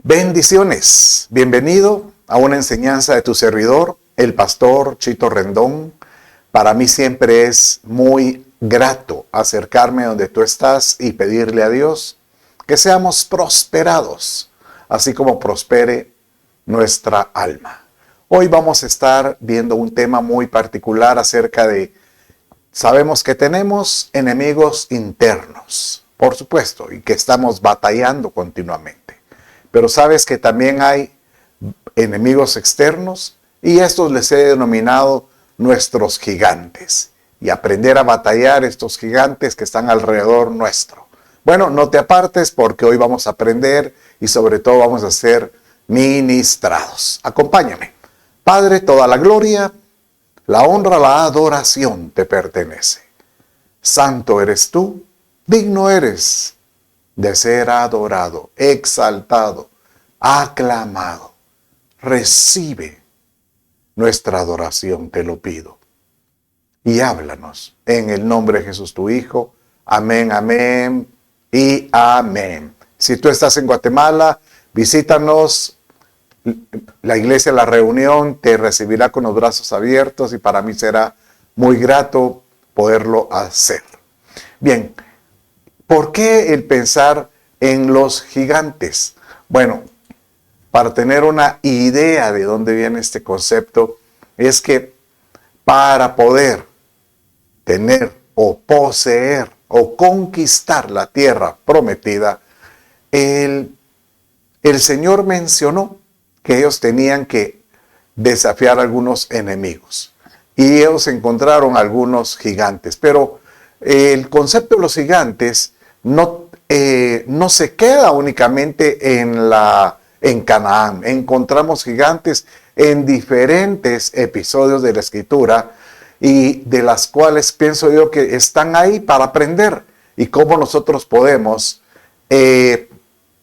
Bendiciones, bienvenido a una enseñanza de tu servidor, el pastor Chito Rendón. Para mí siempre es muy grato acercarme donde tú estás y pedirle a Dios que seamos prosperados, así como prospere nuestra alma. Hoy vamos a estar viendo un tema muy particular acerca de, sabemos que tenemos enemigos internos, por supuesto, y que estamos batallando continuamente. Pero sabes que también hay enemigos externos y estos les he denominado nuestros gigantes. Y aprender a batallar estos gigantes que están alrededor nuestro. Bueno, no te apartes porque hoy vamos a aprender y sobre todo vamos a ser ministrados. Acompáñame. Padre, toda la gloria, la honra, la adoración te pertenece. Santo eres tú, digno eres de ser adorado, exaltado, aclamado. Recibe nuestra adoración, te lo pido. Y háblanos en el nombre de Jesús tu Hijo. Amén, amén y amén. Si tú estás en Guatemala, visítanos. La iglesia La Reunión te recibirá con los brazos abiertos y para mí será muy grato poderlo hacer. Bien, ¿por qué el pensar en los gigantes? Bueno, para tener una idea de dónde viene este concepto, es que para poder tener o poseer o conquistar la tierra prometida, el Señor mencionó que ellos tenían que desafiar a algunos enemigos. Y ellos encontraron algunos gigantes. Pero el concepto de los gigantes no se queda únicamente en Canaán. Encontramos gigantes en diferentes episodios de la Escritura y de las cuales pienso yo que están ahí para aprender y cómo nosotros podemos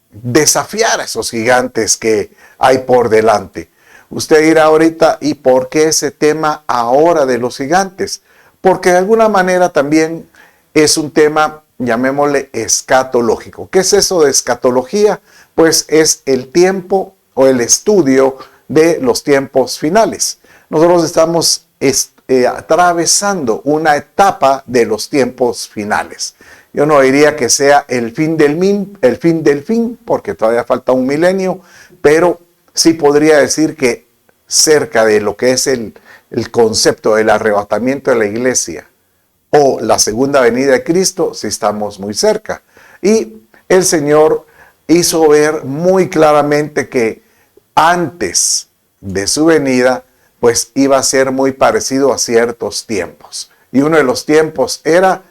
desafiar a esos gigantes que hay por delante. Usted dirá ahorita, ¿y por qué ese tema ahora de los gigantes? Porque de alguna manera también es un tema, llamémosle escatológico. ¿Qué es eso de escatología? Pues es el tiempo o el estudio de los tiempos finales. Nosotros estamos atravesando una etapa de los tiempos finales. Yo no diría que sea el fin del fin, porque todavía falta un milenio, pero sí podría decir que cerca de lo que es el concepto del arrebatamiento de la iglesia o la segunda venida de Cristo, sí estamos muy cerca. Y el Señor hizo ver muy claramente que antes de su venida, pues iba a ser muy parecido a ciertos tiempos. Y uno de los tiempos era,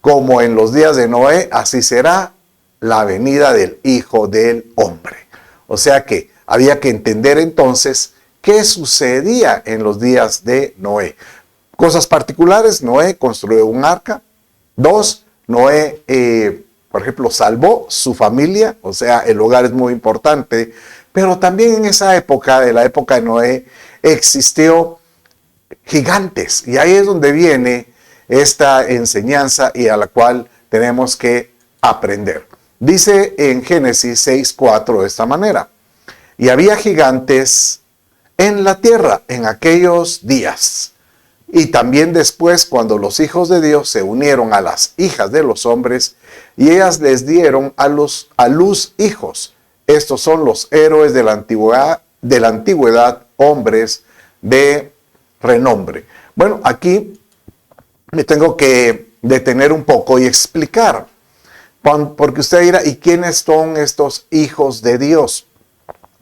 como en los días de Noé, así será la venida del Hijo del Hombre. O sea que había que entender entonces qué sucedía en los días de Noé. Cosas particulares: Noé construyó un arca. 2, Noé, por ejemplo, salvó su familia, o sea, el hogar es muy importante. Pero también en esa época, de la época de Noé, existió gigantes. Y ahí es donde viene esta enseñanza y a la cual tenemos que aprender. Dice en Génesis 6:4 de esta manera: y había gigantes en la tierra en aquellos días. Y también después, cuando los hijos de Dios se unieron a las hijas de los hombres, y ellas les dieron a luz hijos. Estos son los héroes de la antigüedad, hombres de renombre. Bueno, aquí me tengo que detener un poco y explicar, porque usted dirá, ¿y quiénes son estos hijos de Dios?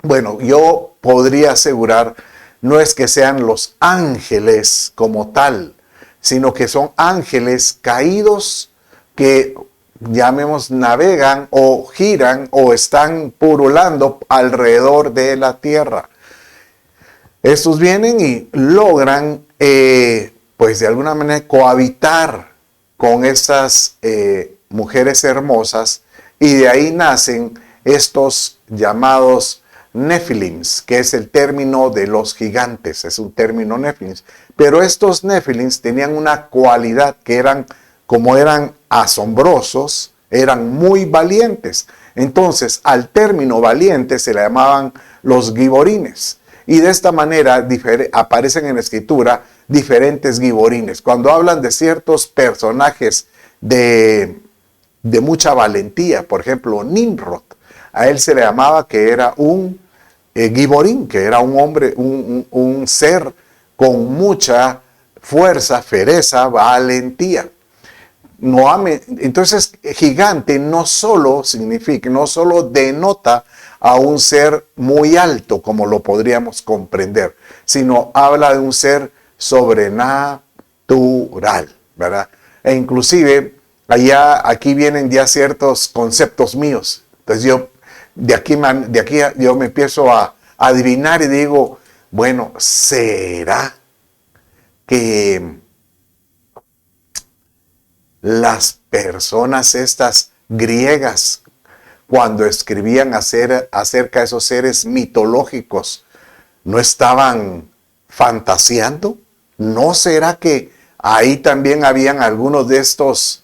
Bueno, yo podría asegurar, no es que sean los ángeles como tal, sino que son ángeles caídos que, llamemos, navegan o giran o están pululando alrededor de la tierra. Estos vienen y logran, pues de alguna manera, cohabitar con esas mujeres hermosas, y de ahí nacen estos llamados Nefilims, que es el término de los gigantes, es un término Nefilims. Pero estos Nefilims tenían una cualidad que eran asombrosos, eran muy valientes. Entonces, al término valiente se le llamaban los giborines. Y de esta manera aparecen en la escritura diferentes giborines. Cuando hablan de ciertos personajes de mucha valentía, por ejemplo, Nimrod, a él se le llamaba que era un giborín, que era un hombre, un ser con mucha fuerza, fiereza, valentía. Entonces, gigante no solo significa, no solo denota a un ser muy alto, como lo podríamos comprender, sino habla de un ser sobrenatural, ¿verdad? E inclusive, aquí vienen ya ciertos conceptos míos. Entonces de aquí yo me empiezo a adivinar y digo, bueno, ¿será que las personas estas griegas, cuando escribían acerca de esos seres mitológicos, no estaban fantaseando? ¿No será que ahí también habían algunos de estos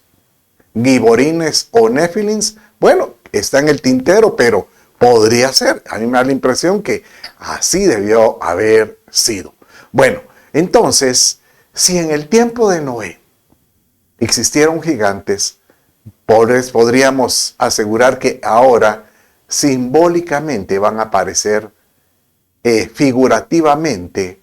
giborines o nefilins? Bueno, está en el tintero, pero podría ser. A mí me da la impresión que así debió haber sido. Bueno, entonces, si en el tiempo de Noé existieron gigantes, podríamos asegurar que ahora simbólicamente van a aparecer figurativamente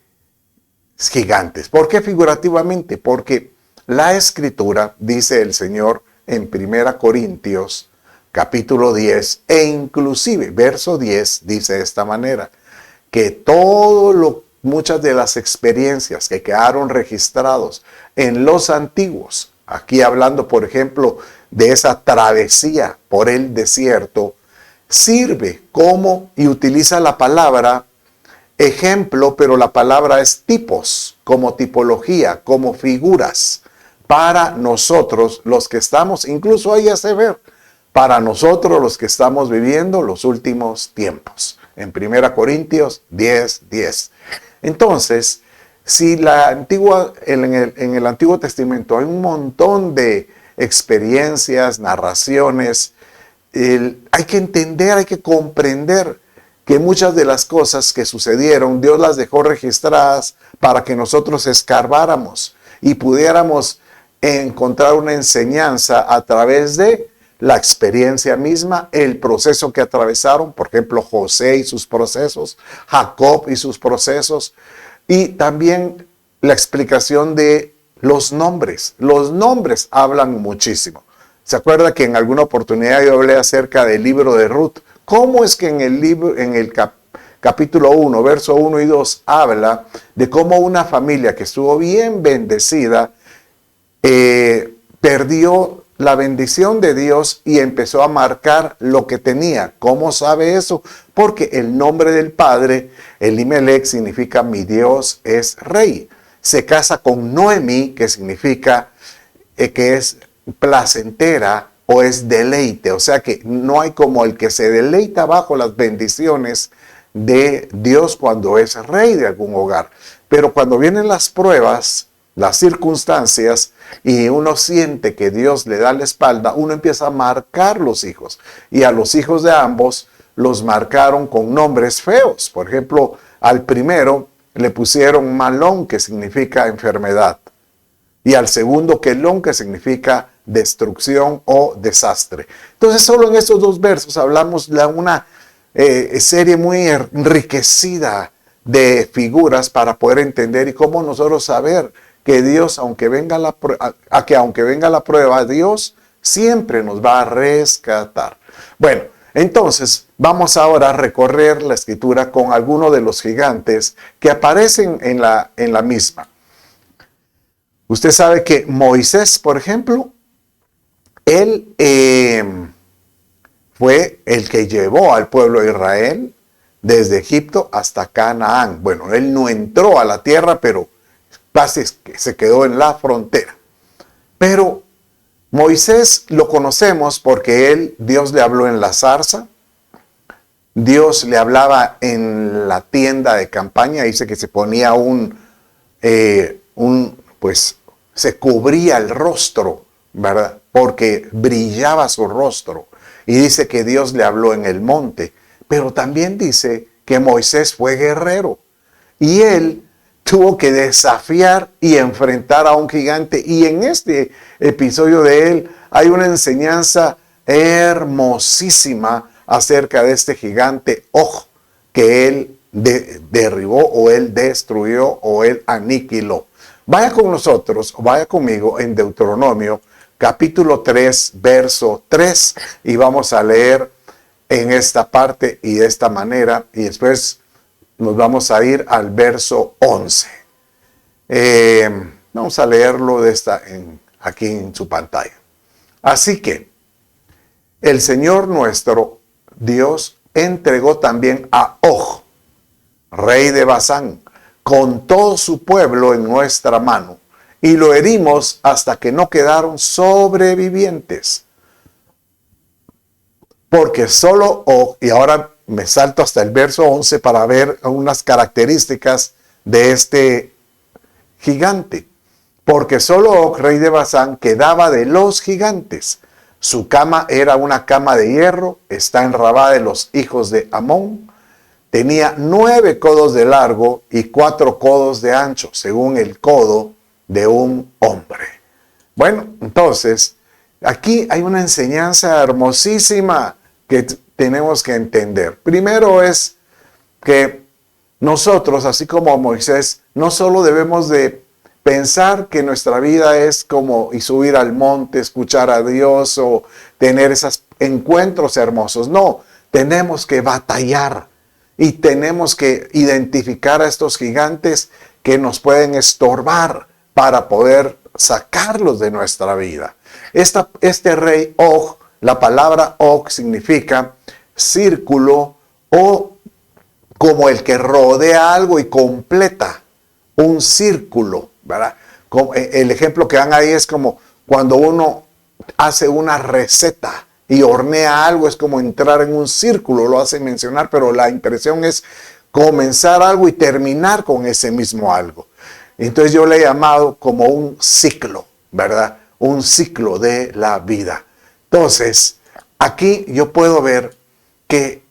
gigantes. ¿Por qué figurativamente? Porque la Escritura, dice el Señor en 1 Corintios capítulo 10, e inclusive verso 10, dice de esta manera, que muchas de las experiencias que quedaron registrados en los antiguos, aquí hablando por ejemplo de esa travesía por el desierto, sirve como, y utiliza la palabra ejemplo, pero la palabra es tipos, como tipología, como figuras, para nosotros los que estamos, incluso ahí hace ver, para nosotros los que estamos viviendo los últimos tiempos. En 1 Corintios 10, 10. Entonces, si en el Antiguo Testamento hay un montón de experiencias, narraciones, hay que entender, hay que comprender que muchas de las cosas que sucedieron, Dios las dejó registradas para que nosotros escarbáramos y pudiéramos encontrar una enseñanza a través de la experiencia misma, el proceso que atravesaron, por ejemplo, José y sus procesos, Jacob y sus procesos, y también la explicación de los nombres. Los nombres hablan muchísimo. ¿Se acuerda que en alguna oportunidad yo hablé acerca del libro de Ruth? ¿Cómo es que en el libro, capítulo 1, verso 1 y 2, habla de cómo una familia que estuvo bien bendecida perdió la bendición de Dios y empezó a marcar lo que tenía? ¿Cómo sabe eso? Porque el nombre del padre, Elimelech, significa mi Dios es rey. Se casa con Noemí, que significa que es placentera o es deleite. O sea que no hay como el que se deleita bajo las bendiciones de Dios cuando es rey de algún hogar. Pero cuando vienen las pruebas, las circunstancias, y uno siente que Dios le da la espalda, uno empieza a marcar los hijos. Y a los hijos de ambos los marcaron con nombres feos. Por ejemplo, al primero le pusieron Malón, que significa enfermedad. Y al segundo Quelón, que significa destrucción o desastre. Entonces, solo en estos dos versos hablamos de una serie muy enriquecida de figuras para poder entender y cómo nosotros saber que Dios, aunque venga la prueba, Dios siempre nos va a rescatar. Bueno, entonces vamos ahora a recorrer la escritura con algunos de los gigantes que aparecen en la misma. Usted sabe que Moisés, por ejemplo, él fue el que llevó al pueblo de Israel desde Egipto hasta Canaán. Bueno, él no entró a la tierra, pero casi se quedó en la frontera. Pero Moisés lo conocemos porque Dios le habló en la zarza, Dios le hablaba en la tienda de campaña, dice que se ponía se cubría el rostro, ¿verdad? Porque brillaba su rostro. y dice que Dios le habló en el monte, pero también dice que Moisés fue guerrero y él tuvo que desafiar y enfrentar a un gigante. Y en este episodio de él hay una enseñanza hermosísima acerca de este gigante Og que él derribó o él destruyó o él aniquiló. Vaya con nosotros, vaya conmigo en Deuteronomio capítulo 3, verso 3 y vamos a leer en esta parte y de esta manera y después nos vamos a ir al verso 11. Vamos a leerlo aquí en su pantalla. Así que el Señor nuestro Dios entregó también a Og, rey de Basán, con todo su pueblo en nuestra mano, y lo herimos hasta que no quedaron sobrevivientes. Porque solo Og, y ahora me salto hasta el verso 11 para ver unas características de este gigante. Porque solo Og, rey de Basán, quedaba de los gigantes. Su cama era una cama de hierro, está en Rabá de los hijos de Amón. Tenía 9 codos de largo y 4 codos de ancho, según el codo de un hombre. Bueno, entonces, aquí hay una enseñanza hermosísima que tenemos que entender. Primero es que nosotros, así como Moisés, no solo debemos de pensar que nuestra vida es como y subir al monte, escuchar a Dios o tener esos encuentros hermosos. No, tenemos que batallar y tenemos que identificar a estos gigantes que nos pueden estorbar para poder sacarlos de nuestra vida. Este rey Og, la palabra Og significa círculo o como el que rodea algo y completa un círculo, ¿verdad? El ejemplo que dan ahí es como cuando uno hace una receta y hornea algo, es como entrar en un círculo, lo hace mencionar, pero la impresión es comenzar algo y terminar con ese mismo algo. Entonces yo le he llamado como un ciclo, ¿verdad? Un ciclo de la vida. Entonces, aquí yo puedo ver que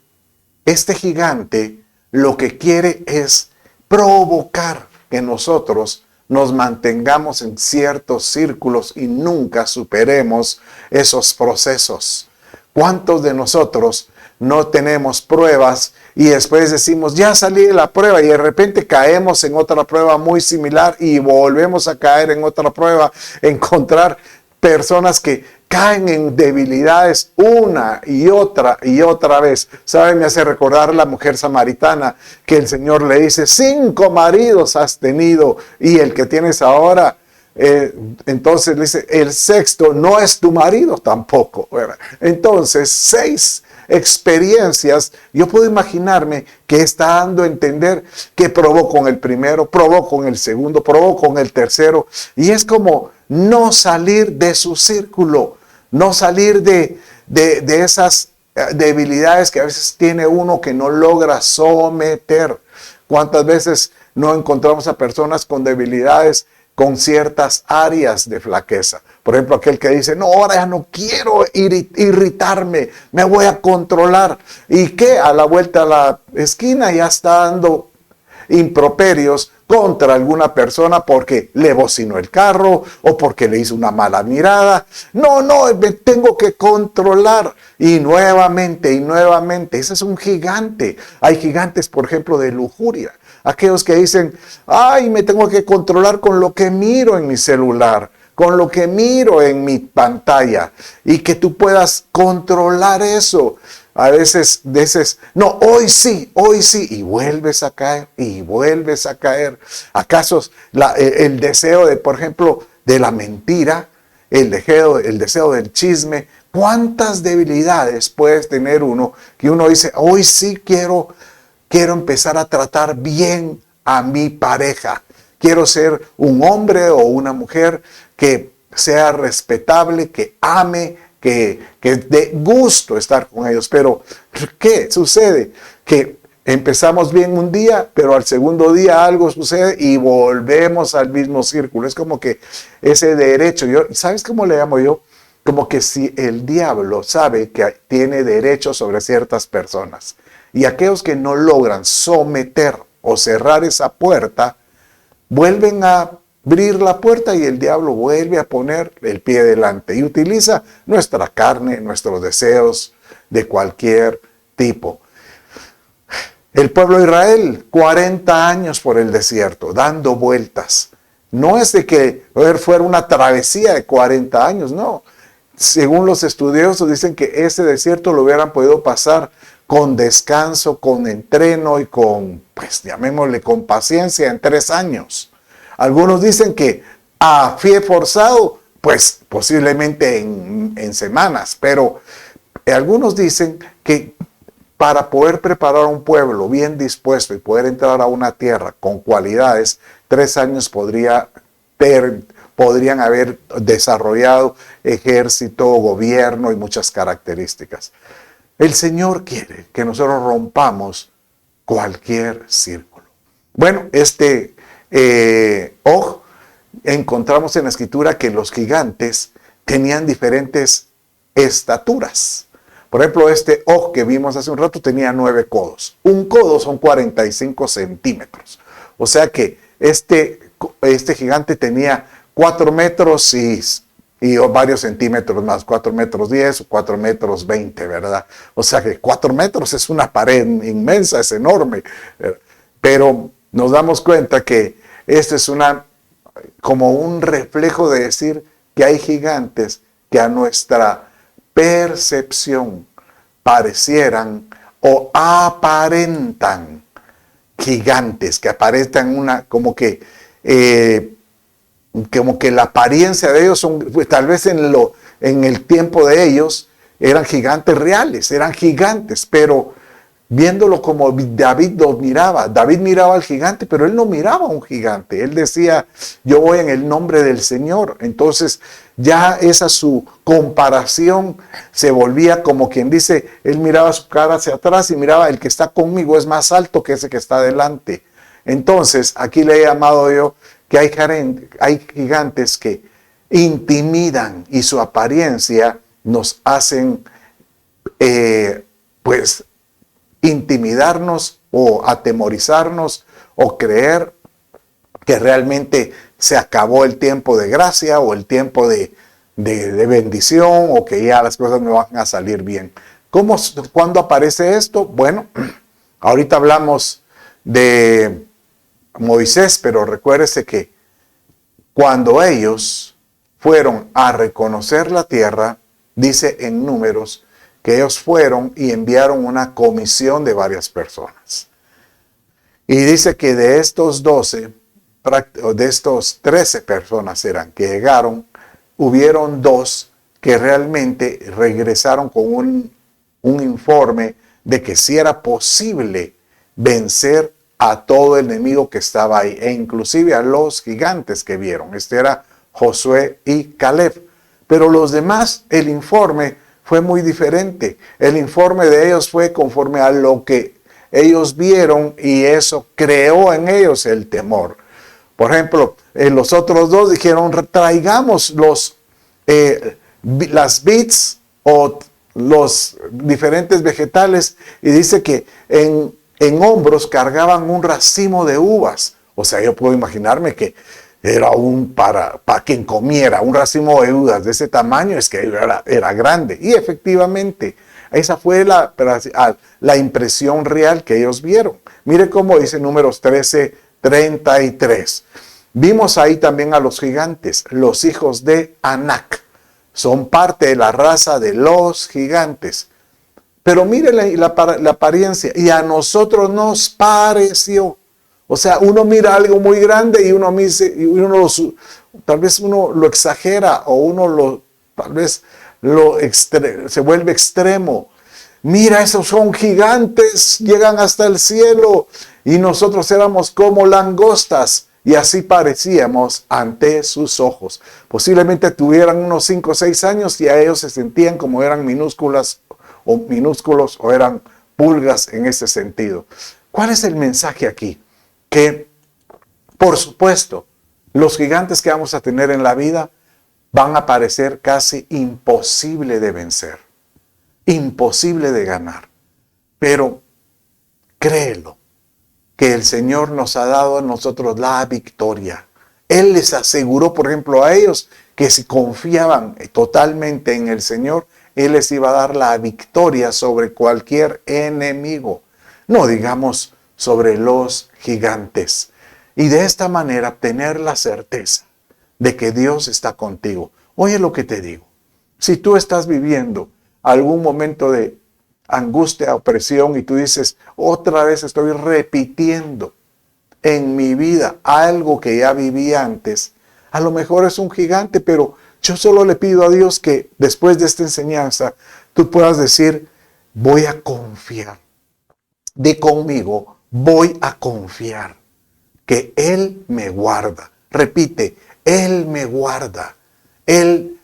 este gigante lo que quiere es provocar que nosotros nos mantengamos en ciertos círculos y nunca superemos esos procesos. ¿Cuántos de nosotros no tenemos pruebas y después decimos, ya salí de la prueba y de repente caemos en otra prueba muy similar y volvemos a caer en otra prueba? Encontrar personas que caen en debilidades una y otra vez. ¿Sabe? Me hace recordar la mujer samaritana que el Señor le dice, 5 maridos has tenido y el que tienes ahora, entonces le dice, el sexto no es tu marido tampoco, ¿verdad? Entonces 6 experiencias, yo puedo imaginarme que está dando a entender que probó con el primero, probó con el segundo, probó con el tercero, y es como no salir de su círculo, no salir de esas debilidades que a veces tiene uno que no logra someter. ¿Cuántas veces no encontramos a personas con debilidades con ciertas áreas de flaqueza? Por ejemplo, aquel que dice, no, ahora ya no quiero irritarme, me voy a controlar. ¿Y qué? A la vuelta a la esquina ya está dando improperios contra alguna persona porque le bocinó el carro o porque le hizo una mala mirada. No, me tengo que controlar. Y nuevamente, ese es un gigante. Hay gigantes, por ejemplo, de lujuria. Aquellos que dicen, ay, me tengo que controlar con lo que miro en mi celular, con lo que miro en mi pantalla, y que tú puedas controlar eso. A veces dices, no, hoy sí, y vuelves a caer, y vuelves a caer. ¿Acaso el deseo de, por ejemplo, de la mentira, el deseo del chisme? ¿Cuántas debilidades puedes tener uno que uno dice, hoy sí quiero empezar a tratar bien a mi pareja? Quiero ser un hombre o una mujer que sea respetable, que ame, que dé gusto estar con ellos. Pero ¿qué sucede? Que empezamos bien un día, pero al segundo día algo sucede y volvemos al mismo círculo. Es como que ese derecho, ¿sabes cómo le llamo yo? como que si el diablo sabe que tiene derecho sobre ciertas personas. Y aquellos que no logran someter o cerrar esa puerta, vuelven a abrir la puerta y el diablo vuelve a poner el pie delante y utiliza nuestra carne, nuestros deseos de cualquier tipo. El pueblo de Israel, 40 años por el desierto, dando vueltas. No es de que fuera una travesía de 40 años, no. Según los estudiosos dicen que ese desierto lo hubieran podido pasar con descanso, con entreno y con, pues llamémosle, con paciencia en 3 años. Algunos dicen que a pie forzado, pues posiblemente en semanas, pero algunos dicen que para poder preparar a un pueblo bien dispuesto y poder entrar a una tierra con cualidades, 3 años podrían haber desarrollado ejército, gobierno y muchas características. El Señor quiere que nosotros rompamos cualquier círculo. Bueno, encontramos en la Escritura que los gigantes tenían diferentes estaturas. Por ejemplo, Og que vimos hace un rato tenía 9 codos. Un codo son 45 centímetros. O sea que este gigante tenía 4 metros y varios centímetros más, 4 metros 10 o 4 metros 20, ¿verdad? O sea que 4 metros es una pared inmensa, es enorme. Pero nos damos cuenta que esto es como un reflejo de decir que hay gigantes que a nuestra percepción parecieran o aparentan gigantes, que aparentan como que la apariencia de ellos son, pues, tal vez en el tiempo de ellos eran gigantes reales, eran gigantes, pero viéndolo como David los miraba, David miraba al gigante, pero él no miraba a un gigante, él decía, yo voy en el nombre del Señor. Entonces ya esa su comparación se volvía como quien dice, él miraba su cara hacia atrás y miraba, el que está conmigo es más alto que ese que está delante. Entonces aquí le he llamado yo que hay gigantes que intimidan y su apariencia nos hacen pues intimidarnos o atemorizarnos o creer que realmente se acabó el tiempo de gracia o el tiempo de bendición o que ya las cosas me van a salir bien. ¿Cuándo aparece esto? Bueno, ahorita hablamos de Moisés, pero recuérdese que cuando ellos fueron a reconocer la tierra, dice en Números, que ellos fueron y enviaron una comisión de varias personas. Y dice que de estos 12, de estos 13 personas eran que llegaron, hubieron 2 que realmente regresaron con un informe de que sí era posible vencer a todo el enemigo que estaba ahí, e inclusive a los gigantes que vieron. Era Josué y Caleb. Pero los demás, el informe fue muy diferente. El informe de ellos fue conforme a lo que ellos vieron y eso creó en ellos el temor. Por ejemplo, los otros 2 dijeron, traigamos las vids o los diferentes vegetales, y dice que en hombros cargaban un racimo de uvas. O sea, yo puedo imaginarme que era para quien comiera un racimo de uvas de ese tamaño, es que era grande. Y efectivamente, esa fue la impresión real que ellos vieron. Mire cómo dice Números 13:33. Vimos ahí también a los gigantes, los hijos de Anac. Son parte de la raza de los gigantes. Pero mire la apariencia. Y a nosotros nos pareció. O sea, uno mira algo muy grande y tal vez uno lo exagera o tal vez se vuelve extremo. Mira, esos son gigantes, llegan hasta el cielo y nosotros éramos como langostas y así parecíamos ante sus ojos. Posiblemente tuvieran unos 5 o 6 años y a ellos se sentían como eran minúsculos o eran pulgas en ese sentido. ¿Cuál es el mensaje aquí? Que, por supuesto, los gigantes que vamos a tener en la vida van a parecer casi imposible de vencer, imposible de ganar. Pero créelo, que el Señor nos ha dado a nosotros la victoria. Él les aseguró, por ejemplo, a ellos que si confiaban totalmente en el Señor, Él les iba a dar la victoria sobre cualquier enemigo. No digamos sobre los gigantes. Y de esta manera tener la certeza de que Dios está contigo. Oye lo que te digo. Si tú estás viviendo algún momento de angustia, opresión, y tú dices, otra vez estoy repitiendo en mi vida algo que ya viví antes, a lo mejor es un gigante, pero yo solo le pido a Dios que después de esta enseñanza tú puedas decir, voy a confiar. Di conmigo, voy a confiar que Él me guarda. Repite, Él me guarda. Él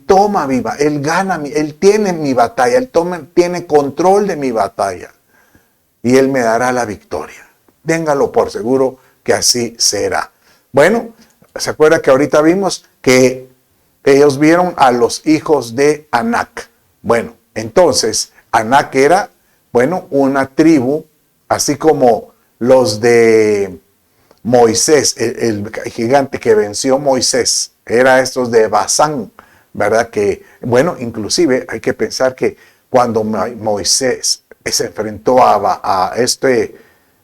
toma Él gana, Él tiene mi batalla, Él tiene control de mi batalla. Y Él me dará la victoria. Téngalo por seguro que así será. Bueno, ¿se acuerda que ahorita vimos que ellos vieron a los hijos de Anac? Bueno, entonces Anac era, una tribu, así como los de Moisés, el gigante que venció Moisés, era estos de Basán, ¿verdad? Que, inclusive hay que pensar que cuando Moisés se enfrentó a este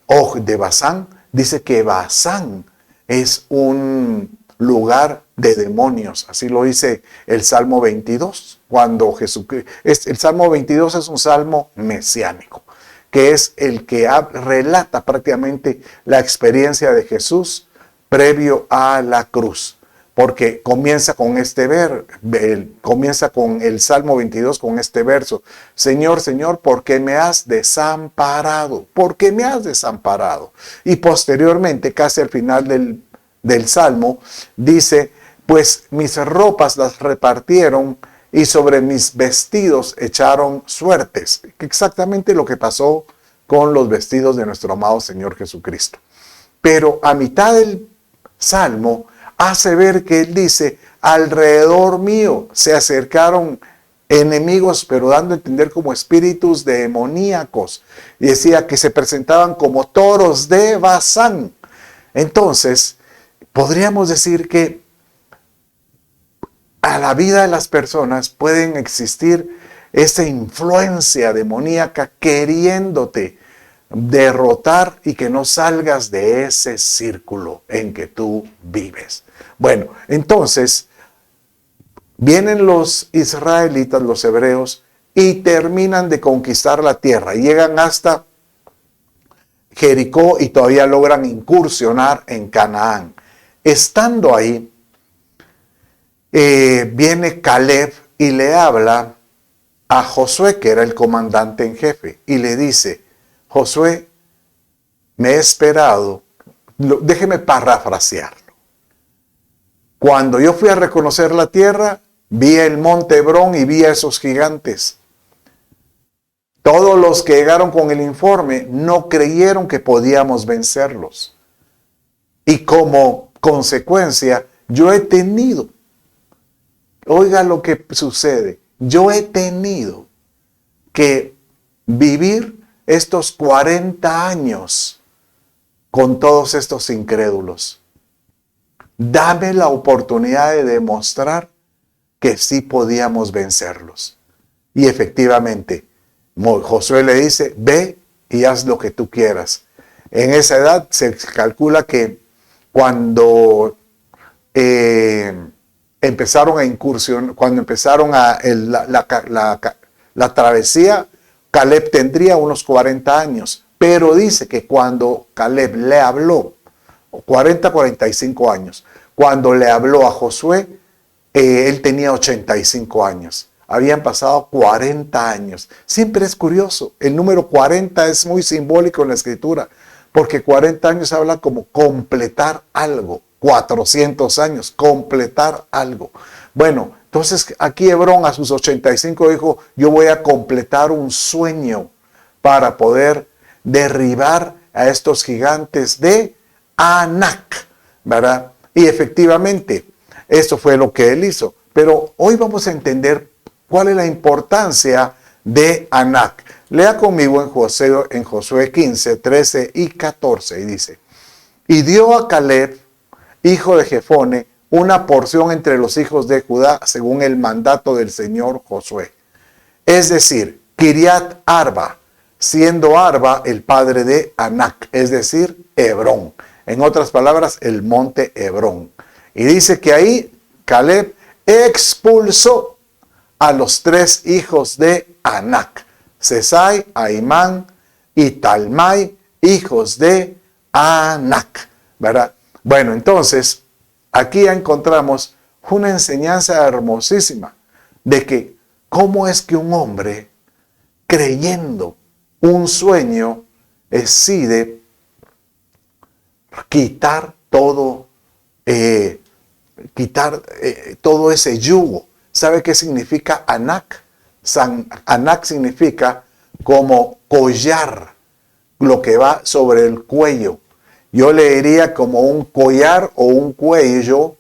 Og de Basán, dice que Basán es un lugar de demonios. Así lo dice el Salmo 22. Cuando Jesucristo, el Salmo 22 es un salmo mesiánico, que es el que relata prácticamente la experiencia de Jesús previo a la cruz. Porque comienza con comienza con el Salmo 22 con este verso. Señor, Señor, ¿por qué me has desamparado? ¿Por qué me has desamparado? Y posteriormente, casi al final del Salmo, dice, pues mis ropas las repartieron y sobre mis vestidos echaron suertes. Exactamente lo que pasó con los vestidos de nuestro amado Señor Jesucristo. Pero a mitad del Salmo hace ver que Él dice, alrededor mío se acercaron enemigos, pero dando a entender como espíritus demoníacos. Y decía que se presentaban como toros de Basán. Entonces, podríamos decir que a la vida de las personas pueden existir esa influencia demoníaca queriéndote derrotar y que no salgas de ese círculo en que tú vives. Bueno, entonces vienen los israelitas, los hebreos, y terminan de conquistar la tierra. Llegan hasta Jericó y todavía logran incursionar en Canaán. Estando ahí, viene Caleb y le habla a Josué, que era el comandante en jefe, y le dice, Josué, me he esperado, déjeme parafrasearlo. Cuando yo fui a reconocer la tierra, vi el monte Hebrón y vi a esos gigantes. Todos los que llegaron con el informe no creyeron que podíamos vencerlos. Y como consecuencia, yo he tenido, oiga lo que sucede, yo he tenido que vivir estos 40 años con todos estos incrédulos. Dame la oportunidad de demostrar que sí podíamos vencerlos. Y efectivamente, Josué le dice, ve y haz lo que tú quieras. En esa edad se calcula que cuando empezaron a incursionar, cuando empezaron la travesía, Caleb tendría unos 40 años, pero dice que cuando Caleb le habló, 45 años, cuando le habló a Josué, él tenía 85 años. Habían pasado 40 años. Siempre es curioso, el número 40 es muy simbólico en la Escritura, porque 40 años habla como completar algo, 400 años, completar algo. Bueno, entonces aquí Hebrón a sus 85 dijo, yo voy a completar un sueño para poder derribar a estos gigantes de Anac, ¿verdad? Y efectivamente, Esto fue lo que él hizo. Pero hoy vamos a entender cuál es la importancia de Anac. Lea conmigo en Josué 15, 13 y 14 y dice: y dio a Caleb, hijo de Jefone, una porción entre los hijos de Judá según el mandato del Señor Josué. Es decir, Kiriat Arba, siendo Arba el padre de Anac, es decir, Hebrón. En otras palabras, el monte Hebrón. Y dice que ahí Caleb expulsó a los 3 hijos de Anac, Sesai, Ahimán y Talmai, hijos de Anac, ¿verdad? Bueno, entonces, aquí ya encontramos una enseñanza hermosísima de que cómo es que un hombre, creyendo un sueño, decide quitar todo ese yugo. ¿Sabe qué significa Anac? Anac significa como collar, lo que va sobre el cuello. Yo le diría como un collar o un cuello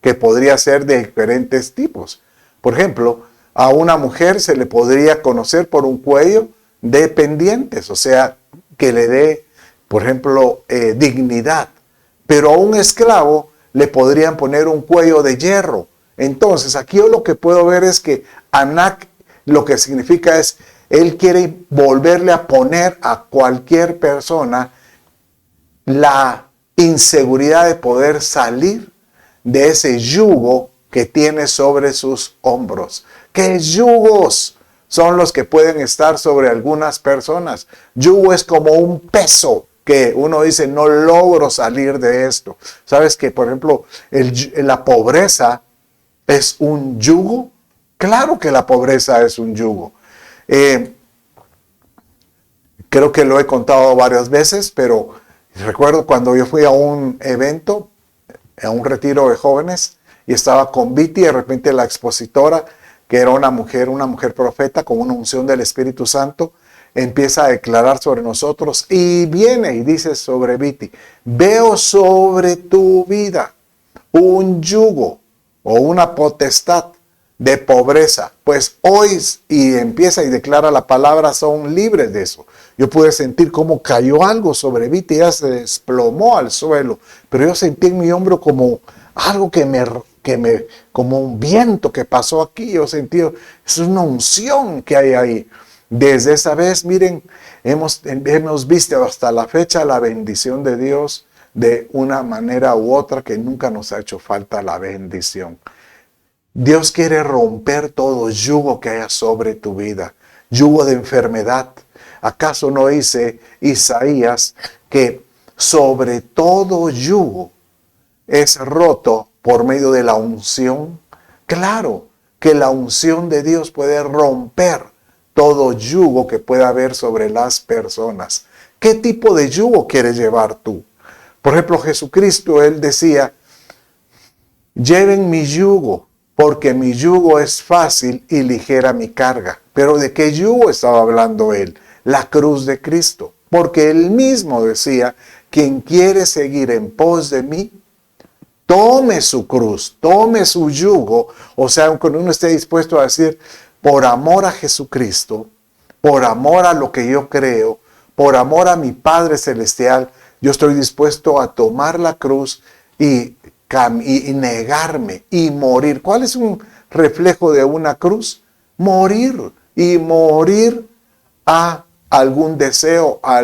que podría ser de diferentes tipos. Por ejemplo, a una mujer se le podría conocer por un cuello de pendientes, o sea, que le dé, por ejemplo, dignidad. Pero a un esclavo le podrían poner un cuello de hierro. Entonces, aquí yo lo que puedo ver es que Anac lo que significa es, él quiere volverle a poner a cualquier persona la inseguridad de poder salir de ese yugo que tiene sobre sus hombros. ¿Qué yugos son los que pueden estar sobre algunas personas? Yugo es como un peso que uno dice, no logro salir de esto. ¿Sabes que, por ejemplo, la pobreza es un yugo? Claro que la pobreza es un yugo. Creo que lo he contado varias veces, pero recuerdo cuando yo fui a un evento, a un retiro de jóvenes, y estaba con Viti, y de repente la expositora, que era una mujer profeta con una unción del Espíritu Santo, empieza a declarar sobre nosotros y viene y dice sobre Viti: veo sobre tu vida un yugo o una potestad de pobreza, pues hoy, y empieza y declara la palabra, son libres de eso. Yo pude sentir cómo cayó algo sobre Viti, y ella se desplomó al suelo, pero yo sentí en mi hombro como algo como un viento que pasó aquí. Yo sentí, es una unción que hay ahí. Desde esa vez, miren, hemos visto hasta la fecha la bendición de Dios de una manera u otra, que nunca nos ha hecho falta la bendición. Dios quiere romper todo yugo que haya sobre tu vida, yugo de enfermedad. ¿Acaso no dice Isaías que sobre todo yugo es roto por medio de la unción? Claro que la unción de Dios puede romper todo yugo que pueda haber sobre las personas. ¿Qué tipo de yugo quieres llevar tú? Por ejemplo, Jesucristo, él decía: lleven mi yugo, porque mi yugo es fácil y ligera mi carga. ¿Pero de qué yugo estaba hablando él? La cruz de Cristo. Porque él mismo decía: quien quiere seguir en pos de mí, tome su cruz, tome su yugo. O sea, cuando uno esté dispuesto a decir, por amor a Jesucristo, por amor a lo que yo creo, por amor a mi Padre Celestial, yo estoy dispuesto a tomar la cruz y negarme y morir. ¿Cuál es un reflejo de una cruz? Morir, y morir a algún deseo, a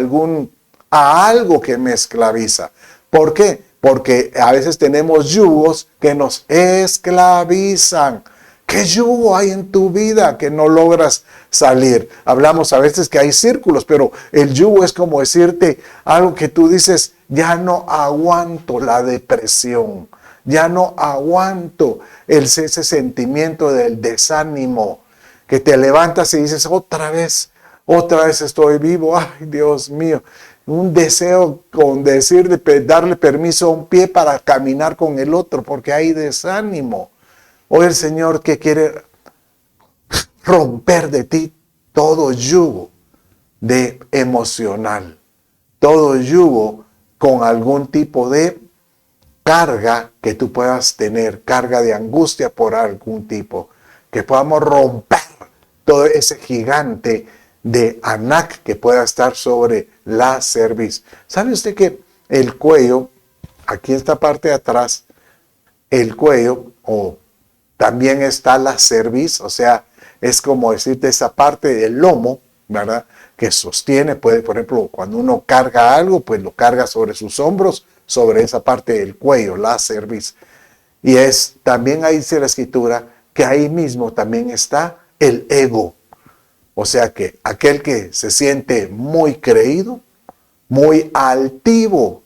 algo que me esclaviza. ¿Por qué? Porque a veces tenemos yugos que nos esclavizan. ¿Qué yugo hay en tu vida que no logras salir? Hablamos a veces que hay círculos, pero el yugo es como decirte algo que tú dices: ya no aguanto la depresión, ya no aguanto ese sentimiento del desánimo, que te levantas y dices: otra vez estoy vivo, ay Dios mío. Un deseo con darle permiso a un pie para caminar con el otro, porque hay desánimo. Hoy el Señor que quiere romper de ti todo yugo de emocional, todo yugo con algún tipo de carga que tú puedas tener, carga de angustia por algún tipo, que podamos romper todo ese gigante de Anak que pueda estar sobre la cerviz. ¿Sabe usted que el cuello, aquí en esta parte de atrás, el cuello, o también está la cerviz, o sea, es como decirte esa parte del lomo, ¿verdad? Que sostiene, puede, por ejemplo, cuando uno carga algo, pues lo carga sobre sus hombros, sobre esa parte del cuello, la cerviz. Y es, también ahí dice la escritura, que ahí mismo también está el ego. O sea que aquel que se siente muy creído, muy altivo.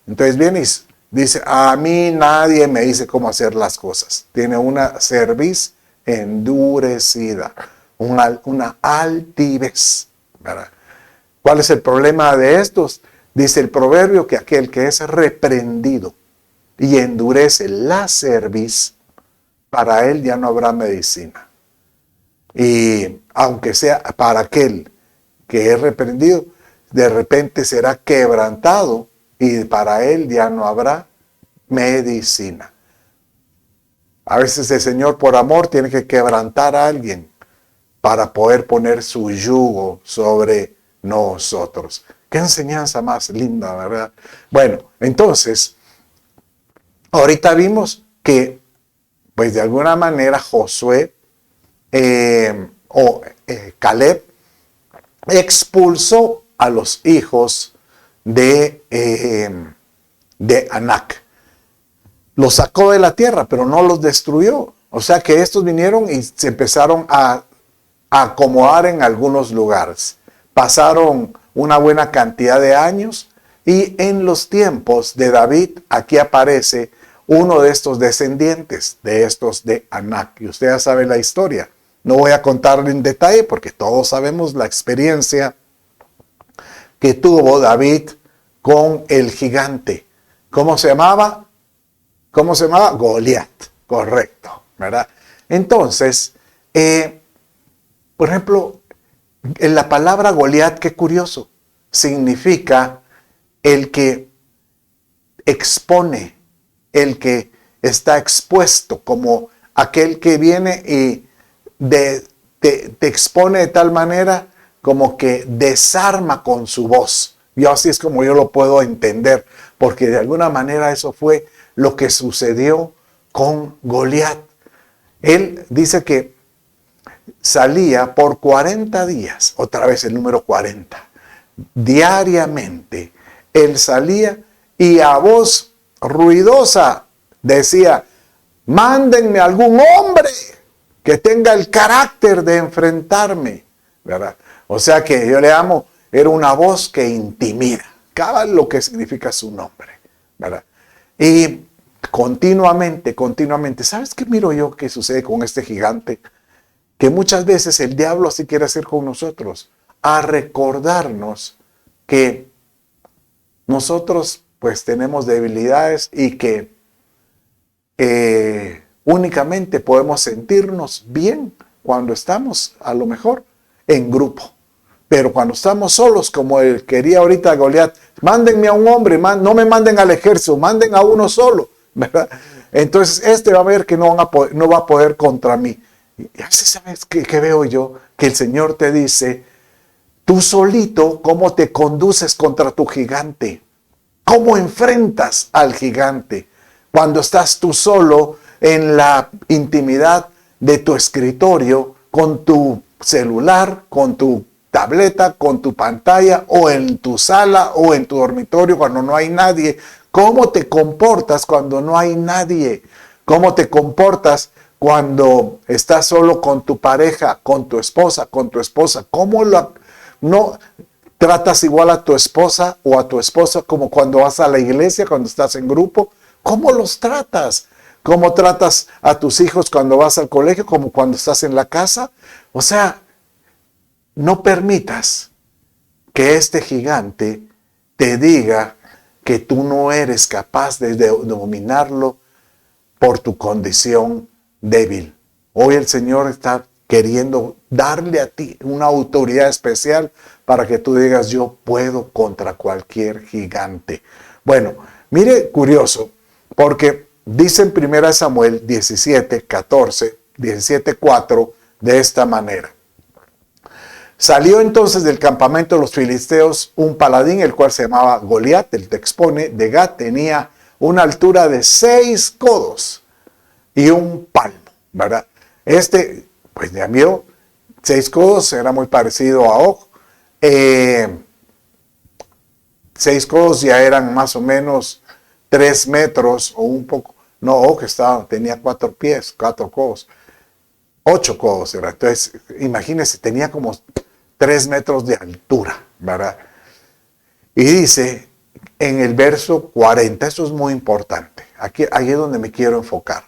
Entonces viene y dice, a mí nadie me dice cómo hacer las cosas. Tiene una cerviz endurecida, una altivez, ¿verdad? ¿Cuál es el problema de estos? Dice el proverbio que aquel que es reprendido y endurece la cerviz, para él ya no habrá medicina. Y aunque sea para aquel que es reprendido, de repente será quebrantado y para él ya no habrá medicina. A veces el Señor por amor tiene que quebrantar a alguien para poder poner su yugo sobre nosotros. Qué enseñanza más linda, ¿verdad? Bueno, entonces, ahorita vimos que, pues de alguna manera Josué Caleb expulsó a los hijos de Anak. Los sacó de la tierra, pero no los destruyó. O sea que estos vinieron y se empezaron a acomodar en algunos lugares. Pasaron una buena cantidad de años y en los tiempos de David, aquí aparece uno de estos descendientes, de estos de Anak. Y usted ya sabe la historia. No voy a contarle en detalle porque todos sabemos la experiencia que tuvo David con el gigante. ¿Cómo se llamaba? ¿Cómo se llamaba? Goliat. Correcto, ¿verdad? Entonces, por ejemplo, en la palabra Goliat, qué curioso, significa el que expone, el que está expuesto, como aquel que viene y te expone de tal manera como que desarma con su voz. Yo así es como yo lo puedo entender, porque de alguna manera eso fue lo que sucedió con Goliat. Él dice que salía por 40 días, otra vez el número 40, diariamente. Él salía y a voz ruidosa decía, mándenme algún hombre que tenga el carácter de enfrentarme, ¿verdad? O sea que yo le amo, era una voz que intimida, cada lo que significa su nombre, ¿verdad? Y continuamente, ¿sabes qué miro yo que sucede con este gigante? Que muchas veces el diablo así quiere hacer con nosotros, a recordarnos que nosotros pues tenemos debilidades y que únicamente podemos sentirnos bien cuando estamos a lo mejor en grupo. Pero cuando estamos solos, como él quería ahorita Goliat, mándenme a un hombre, no me manden al ejército, manden a uno solo, ¿verdad? Entonces va a ver que no va a poder contra mí. Y así sabes que veo yo, que el Señor te dice, tú solito, ¿cómo te conduces contra tu gigante? ¿Cómo enfrentas al gigante? Cuando estás tú solo en la intimidad de tu escritorio, con tu celular, con tu tableta, con tu pantalla, o en tu sala, o en tu dormitorio cuando no hay nadie. ¿Cómo te comportas cuando no hay nadie? ¿Cómo te comportas cuando estás solo con tu pareja, con tu esposa, ¿cómo no tratas igual a tu esposa o a tu esposa como cuando vas a la iglesia, cuando estás en grupo? ¿Cómo los tratas? ¿Cómo tratas a tus hijos cuando vas al colegio, como cuando estás en la casa? O sea, no permitas que este gigante te diga que tú no eres capaz de dominarlo por tu condición débil. Hoy el Señor está queriendo darle a ti una autoridad especial para que tú digas, yo puedo contra cualquier gigante. Bueno, mire, curioso, Porque dice en 1 Samuel 17:14, 17:4, de esta manera. Salió entonces del campamento de los filisteos un paladín, el cual se llamaba Goliat, el te expone, de Gat, tenía una altura de 6 codos y un palmo, ¿verdad? Pues ya vio, 6 codos, era muy parecido a Og. 6 codos ya eran más o menos 3 metros o un poco. No, Og tenía 4 pies, 4 codos. 8 codos era. Entonces, imagínense, tenía como 3 metros de altura, ¿verdad? Y dice en el verso 40, esto es muy importante. Ahí es donde me quiero enfocar.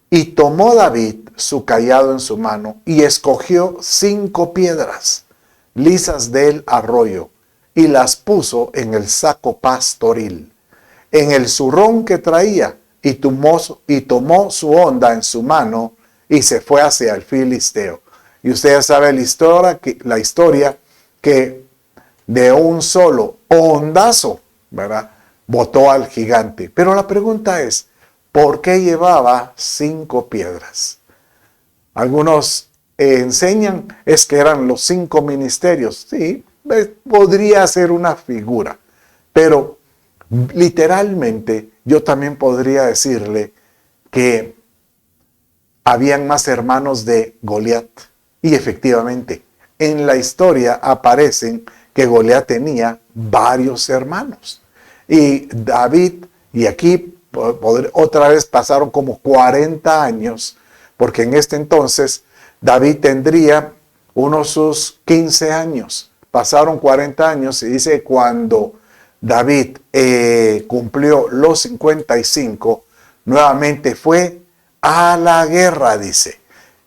Y tomó David su cayado en su mano y escogió 5 piedras lisas del arroyo y las puso en el saco pastoril, en el zurrón que traía, y tomó su honda en su mano y se fue hacia el filisteo. Y ustedes saben la historia que de un solo hondazo, ¿verdad?, botó al gigante. Pero la pregunta es, ¿por qué llevaba 5 piedras? Algunos enseñan es que eran los 5 ministerios. Sí, podría ser una figura, pero literalmente yo también podría decirle que habían más hermanos de Goliat. Y efectivamente, en la historia aparecen que Goliat tenía varios hermanos. Y David, y aquí otra vez pasaron como 40 años, porque en este entonces David tendría unos sus 15 años. Pasaron 40 años y dice cuando David cumplió los 55, nuevamente fue a la guerra, dice.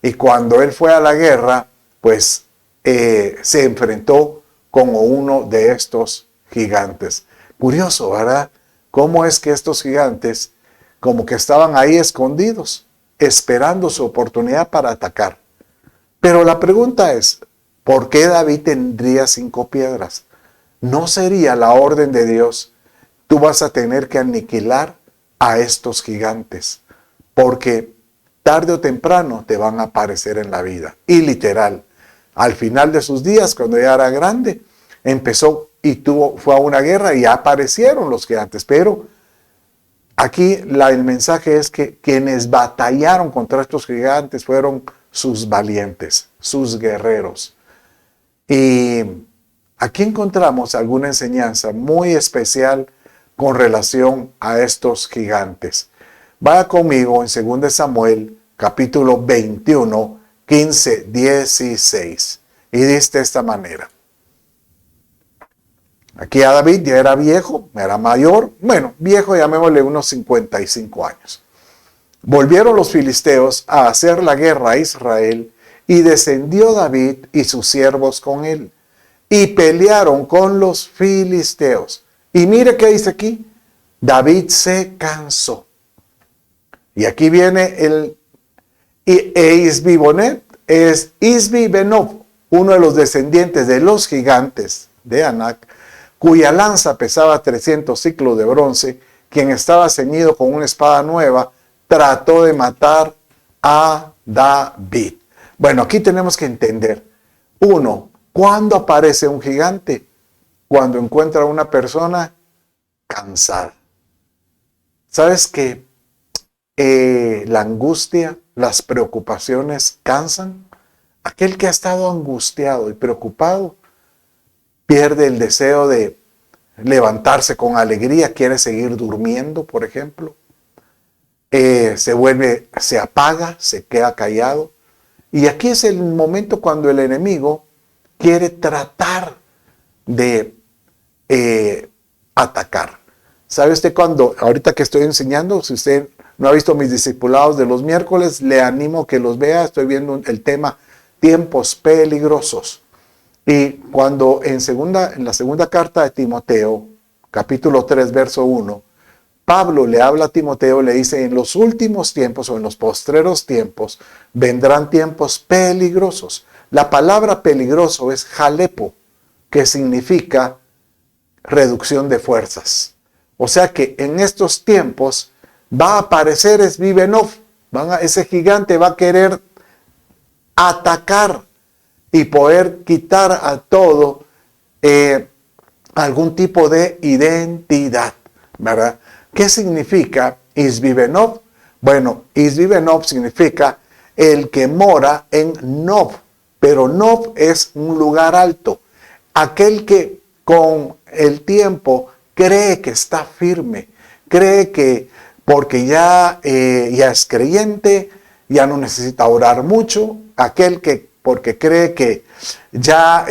Y cuando él fue a la guerra, pues se enfrentó con uno de estos gigantes. Curioso, ¿verdad? Cómo es que estos gigantes como que estaban ahí escondidos, esperando su oportunidad para atacar. Pero la pregunta es, ¿por qué David tendría 5 piedras? ¿No sería la orden de Dios? Tú vas a tener que aniquilar a estos gigantes, porque tarde o temprano te van a aparecer en la vida. Y literal, al final de sus días, cuando ya era grande, empezó y fue a una guerra y aparecieron los gigantes. Pero aquí el mensaje es que quienes batallaron contra estos gigantes fueron sus valientes, sus guerreros. Y aquí encontramos alguna enseñanza muy especial con relación a estos gigantes. Vaya conmigo en 2 Samuel, capítulo 21, 15, 16. Y dice de esta manera. Aquí a David ya era viejo, era mayor. Bueno, viejo, llamémosle unos 55 años. Volvieron los filisteos a hacer la guerra a Israel y descendió David y sus siervos con él. Y pelearon con los filisteos. Y mire qué dice aquí. David se cansó. Y aquí viene Isbi-Benob, es Isbi-Benob, uno de los descendientes de los gigantes de Anac, cuya lanza pesaba 300 ciclos de bronce, quien estaba ceñido con una espada nueva, trató de matar a David. Bueno, aquí tenemos que entender. Uno, ¿cuándo aparece un gigante? Cuando encuentra a una persona cansada. ¿Sabes qué? La angustia, las preocupaciones cansan. Aquel que ha estado angustiado y preocupado pierde el deseo de levantarse con alegría, quiere seguir durmiendo, por ejemplo. Se apaga, se queda callado. Y aquí es el momento cuando el enemigo quiere tratar de atacar. ¿Sabe usted cuando, ahorita que estoy enseñando, si usted no ha visto mis discipulados de los miércoles, le animo que los vea. Estoy viendo el tema tiempos peligrosos. Y cuando en la segunda carta de Timoteo, capítulo 3, verso 1, Pablo le habla a Timoteo, le dice, en los últimos tiempos o en los postreros tiempos vendrán tiempos peligrosos. La palabra peligroso es jalepo, que significa reducción de fuerzas. O sea que en estos tiempos va a aparecer es Vivenov. Ese gigante va a querer atacar y poder quitar a todo algún tipo de identidad, ¿verdad? ¿Qué significa Isvivenov? Bueno, Isvivenov significa el que mora en Nov, pero Nov es un lugar alto. Aquel que con el tiempo cree que está firme, cree que porque ya es creyente, ya no necesita orar mucho, aquel que porque cree que ya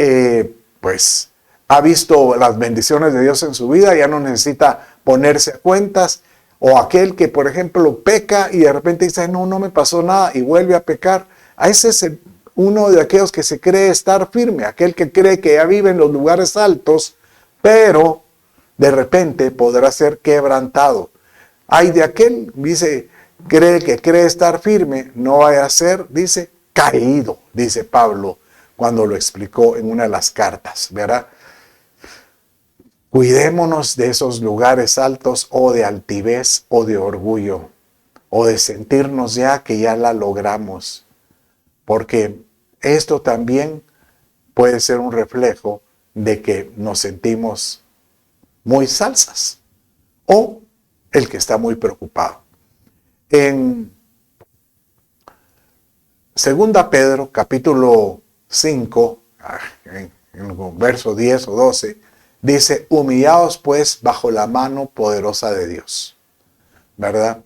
pues ha visto las bendiciones de Dios en su vida, ya no necesita ponerse a cuentas, o aquel que por ejemplo peca y de repente dice, no me pasó nada y vuelve a pecar. A ese es uno de aquellos que se cree estar firme, aquel que cree que ya vive en los lugares altos, pero de repente podrá ser quebrantado. Hay de aquel, dice, cree estar firme, no vaya a ser, dice, caído, dice Pablo cuando lo explicó en una de las cartas, ¿verdad? Cuidémonos de esos lugares altos o de altivez o de orgullo o de sentirnos ya que ya la logramos, porque esto también puede ser un reflejo de que nos sentimos muy salsas o el que está muy preocupado. En 2 Pedro, capítulo 5, en el verso 10 o 12, dice, humillaos pues bajo la mano poderosa de Dios, ¿verdad?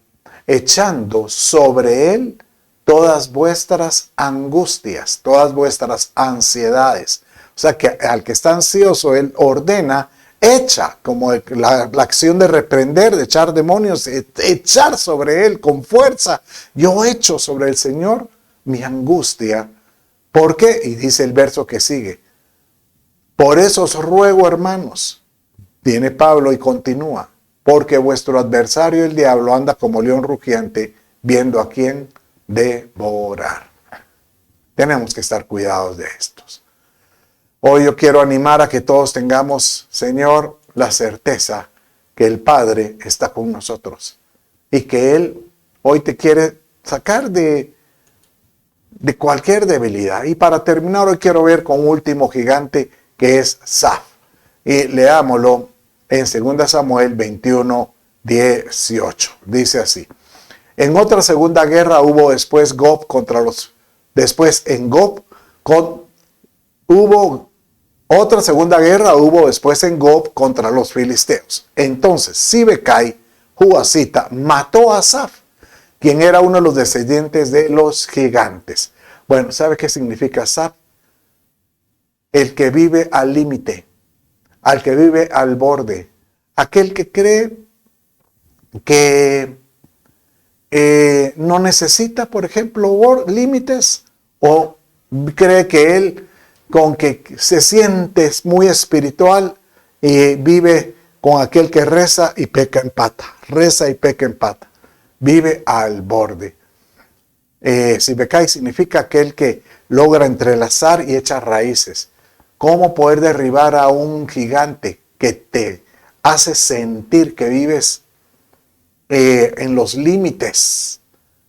Echando sobre Él todas vuestras angustias, todas vuestras ansiedades. O sea que al que está ansioso, Él ordena, echa, como la acción de reprender, de echar demonios, echar sobre Él con fuerza. Yo echo sobre el Señor mi angustia. ¿Por qué? Y dice el verso que sigue. Por eso os ruego, hermanos, viene Pablo y continúa, porque vuestro adversario el diablo anda como león rugiente, viendo a quién devorar. Tenemos que estar cuidados de estos. Hoy yo quiero animar a que todos tengamos, Señor, la certeza que el Padre está con nosotros y que Él hoy te quiere sacar de cualquier debilidad. Y para terminar, hoy quiero ver con un último gigante que es Saf. Y leámoslo en 2 Samuel 21, 18. Dice así. En otra segunda guerra hubo después Gob contra los... Después en Gob hubo otra segunda guerra hubo después en Gob contra los filisteos. Entonces Sibecai, Huasita, mató a Saf, quien era uno de los descendientes de los gigantes. Bueno, ¿sabe qué significa Saf? El que vive al límite, al que vive al borde, aquel que cree que no necesita, por ejemplo, límites, o cree que él, con que se siente muy espiritual y vive con aquel que reza y peca en pata, vive al borde. Sibecai significa aquel que logra entrelazar y echa raíces. ¿Cómo poder derribar a un gigante que te hace sentir que vives en los límites,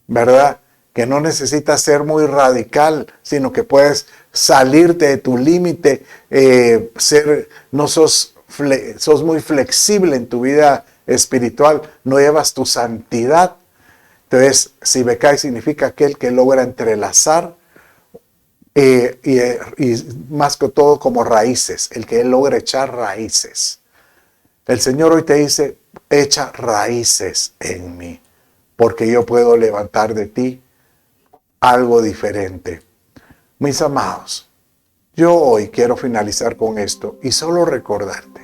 ¿verdad? Que no necesitas ser muy radical, sino que puedes salirte de tu límite, sos muy flexible en tu vida espiritual, no llevas tu santidad. Entonces, Sibecai significa aquel que logra entrelazar y más que todo como raíces, el que logra echar raíces. El Señor hoy te dice, echa raíces en mí, porque yo puedo levantar de ti algo diferente. Mis amados, yo hoy quiero finalizar con esto y solo recordarte,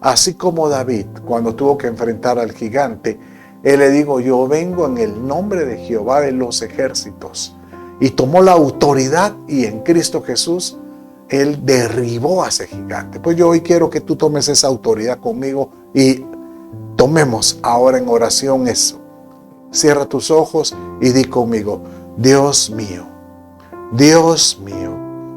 así como David, cuando tuvo que enfrentar al gigante, él le dijo, yo vengo en el nombre de Jehová de los ejércitos. Y tomó la autoridad y en Cristo Jesús, él derribó a ese gigante. Pues yo hoy quiero que tú tomes esa autoridad conmigo y tomemos ahora en oración eso. Cierra tus ojos y di conmigo, Dios mío,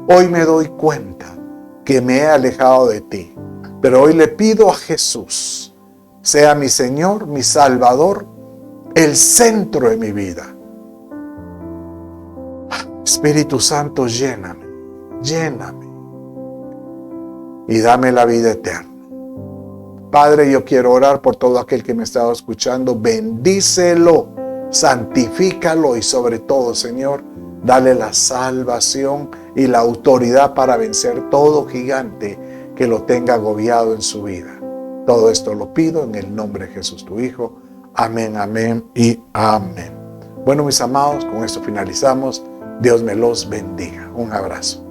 hoy me doy cuenta que me he alejado de ti, pero hoy le pido a Jesús, sea mi Señor, mi Salvador, el centro de mi vida. Espíritu Santo, lléname, lléname y dame la vida eterna. Padre, yo quiero orar por todo aquel que me estaba escuchando. Bendícelo, santifícalo y sobre todo, Señor, dale la salvación y la autoridad para vencer todo gigante que lo tenga agobiado en su vida. Todo esto lo pido en el nombre de Jesús, tu Hijo. Amén, amén y amén. Bueno, mis amados, con esto finalizamos. Dios me los bendiga. Un abrazo.